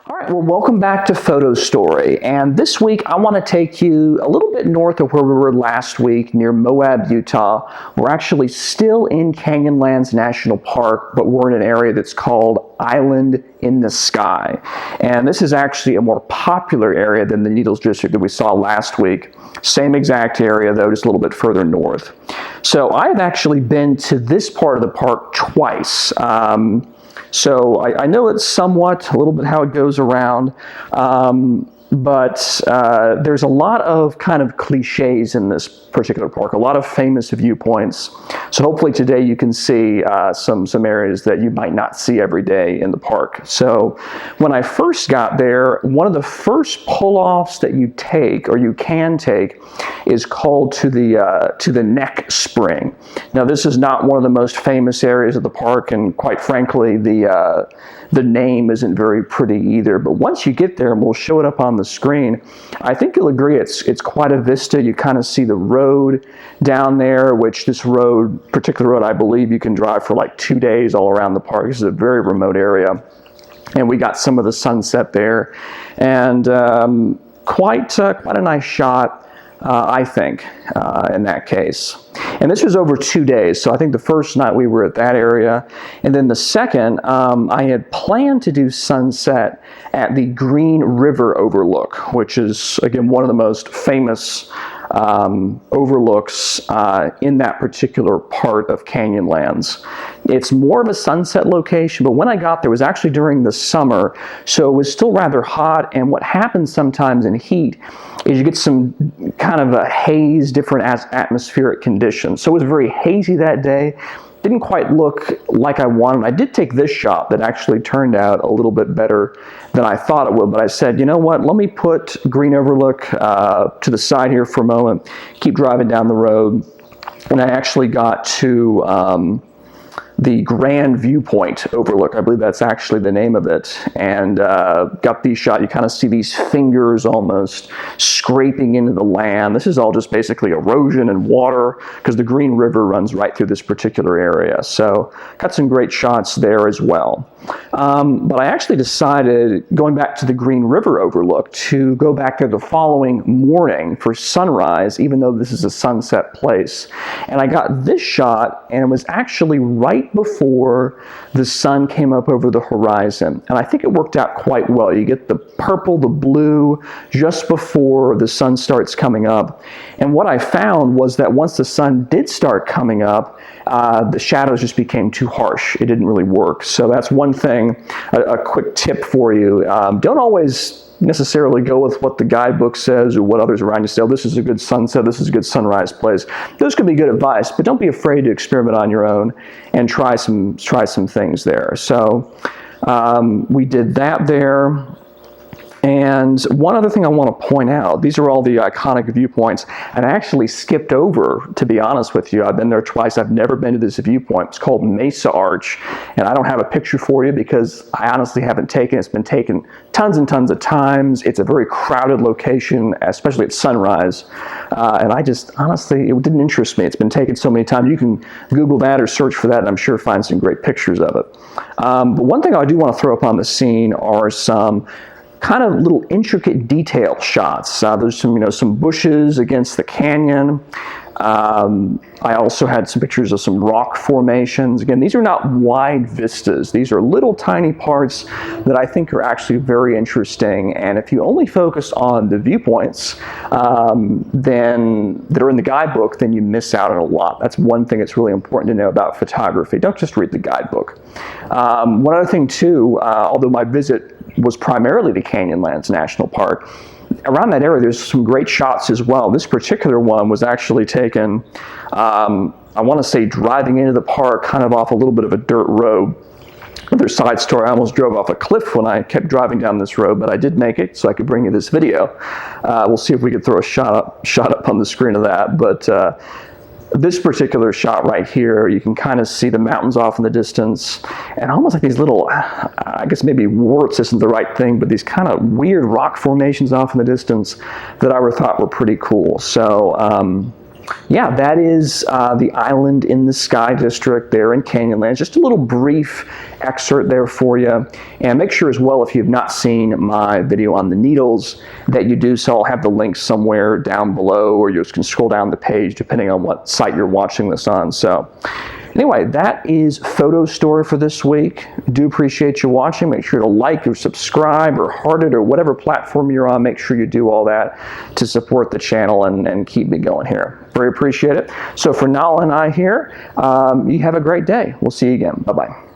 All right, well, welcome back to Photo Story. And this week, I want to take you a little bit north of where we were last week near Moab, Utah. We're actually still in Canyonlands National Park, but we're in an area that's called Island in the Sky. And this is actually a more popular area than the Needles District that we saw last week. Same exact area, though, just a little bit further north. So I've actually been to this part of the park twice. So I know it's somewhat, a little bit how it goes around, but there's a lot of kind of cliches in this particular park, a lot of famous viewpoints. So hopefully today you can see some areas that you might not see every day in the park. So when I first got there, one of the first pull-offs that you take, or you can take, is called to the neck spring. Now this is not one of the most famous areas of the park, and quite frankly, the name isn't very pretty either. But once you get there, and we'll show it up on the screen, I think you'll agree it's quite a vista. You kind of see the road down there, which this particular road, I believe you can drive for like 2 days all around the park. This is a very remote area. And we got some of the sunset there. And quite a nice shot. I think, in that case. And this was over 2 days, so I think the first night we were at that area, and then the second, I had planned to do sunset at the Green River Overlook, which is, again, one of the most famous overlooks in that particular part of Canyonlands. It's more of a sunset location, but when I got there, it was actually during the summer, so it was still rather hot, and what happens sometimes in heat is you get some kind of a haze, different atmospheric conditions. So it was very hazy that day. Didn't quite look like I wanted. I did take this shot that actually turned out a little bit better than I thought it would, but I said, you know what, let me put Green Overlook to the side here for a moment, keep driving down the road, and I actually got to the Grand Viewpoint Overlook. I believe that's actually the name of it. And got these shot. You kind of see these fingers almost scraping into the land. This is all just basically erosion and water because the Green River runs right through this particular area. So got some great shots there as well. But I actually decided, going back to the Green River Overlook, to go back there the following morning for sunrise, even though this is a sunset place. And I got this shot, and it was actually right before the sun came up over the horizon. And I think it worked out quite well. You get the purple, the blue, just before the sun starts coming up. And what I found was that once the sun did start coming up, the shadows just became too harsh. It didn't really work. So that's one thing, a quick tip for you. Don't always necessarily go with what the guidebook says or what others around you say. Oh, this is a good sunset, this is a good sunrise place. Those can be good advice, but don't be afraid to experiment on your own and try some things there. So we did that there. And one other thing I want to point out, these are all the iconic viewpoints, and I actually skipped over, to be honest with you. I've been there twice. I've never been to this viewpoint. It's called Mesa Arch, and I don't have a picture for you because I honestly haven't taken it. It's been taken tons and tons of times. It's a very crowded location, especially at sunrise, and I just, honestly, it didn't interest me. It's been taken so many times. You can Google that or search for that, and I'm sure find some great pictures of it. But one thing I do want to throw up on the scene are some kind of little intricate detail shots. There's some bushes against the canyon. I also had some pictures of some rock formations. Again, these are not wide vistas. These are little tiny parts that I think are actually very interesting. And if you only focus on the viewpoints then that are in the guidebook, then you miss out on a lot. That's one thing that's really important to know about photography. Don't just read the guidebook. One other thing too, although my visit was primarily to Canyonlands National Park, around that area there's some great shots as well. This particular one was actually taken, I want to say driving into the park kind of off a little bit of a dirt road. Another side story, I almost drove off a cliff when I kept driving down this road, but I did make it so I could bring you this video. We'll see if we could throw a shot up on the screen of that. But this particular shot right here, you can kind of see the mountains off in the distance, and almost like these little, I guess maybe warts isn't the right thing, but these kind of weird rock formations off in the distance that I thought were pretty cool. So yeah, that is the Island in the Sky district there in Canyonlands. Just a little brief excerpt there for you. And make sure as well, if you've not seen my video on the needles, that you do so. I'll have the link somewhere down below, or you just can scroll down the page depending on what site you're watching this on. So anyway, that is Photo Story for this week. I do appreciate you watching. Make sure to like or subscribe or heart it or whatever platform you're on. Make sure you do all that to support the channel and keep me going here. Very appreciate it. So for Nala and I here, you have a great day. We'll see you again. Bye-bye.